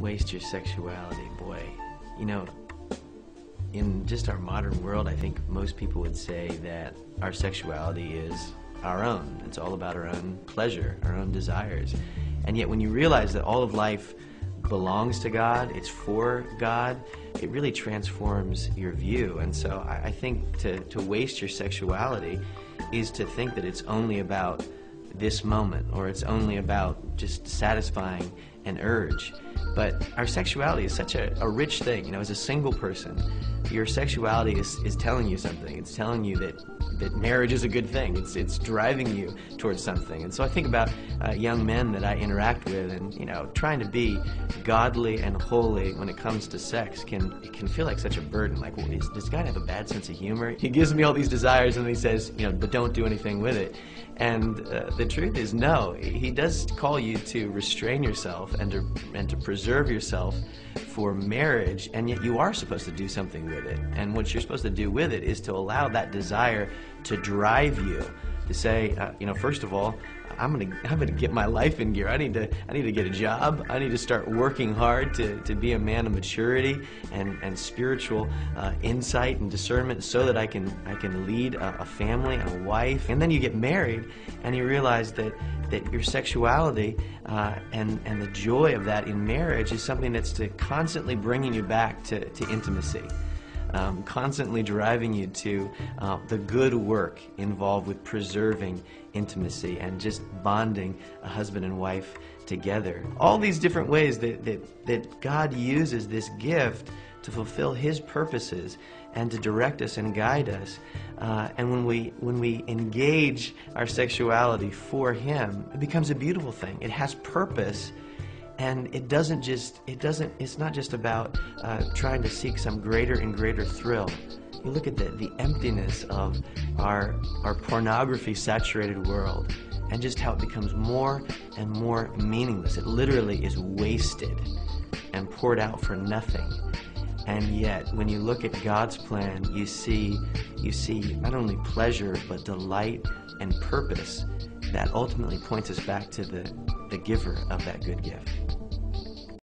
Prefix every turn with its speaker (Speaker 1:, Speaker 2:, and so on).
Speaker 1: Waste your sexuality, boy. You know, in just our modern world, I think most people would say that our sexuality is our own. It's all about our own pleasure, our own desires. And yet when you realize that all of life belongs to God, it's for God, it really transforms your view. And so I think to waste your sexuality is to think that it's only about this moment, or it's only about just satisfying an urge. But our sexuality is such a rich thing. You know, as a single person, your sexuality is telling you something. It's telling you that marriage is a good thing. It's driving you towards something. And so I think about young men that I interact with, and you know, trying to be godly and holy when it comes to sex can feel like such a burden. Like, well, does this guy have a bad sense of humor? He gives me all these desires, and he says, you know, but don't do anything with it. And the truth is, no. He does call you to restrain yourself and to preserve yourself for marriage, and yet you are supposed to do something with it. And what you're supposed to do with it is to allow that desire to drive you to say, you know, first of all, I'm gonna get my life in gear. I need to get a job. I need to start working hard to be a man of maturity and spiritual insight and discernment, so that I can lead a family and a wife. And then you get married, and you realize that your sexuality and the joy of that in marriage is something that's constantly bringing you back to intimacy. Constantly driving you to the good work involved with preserving intimacy and just bonding a husband and wife together. All these different ways that God uses this gift to fulfill His purposes and to direct us and guide us. And when we engage our sexuality for Him, it becomes a beautiful thing. It has purpose. And it's not just about trying to seek some greater and greater thrill. You look at the emptiness of our pornography-saturated world, and just how it becomes more and more meaningless. It literally is wasted and poured out for nothing. And yet, when you look at God's plan, you see not only pleasure, but delight and purpose that ultimately points us back to the giver of that good gift.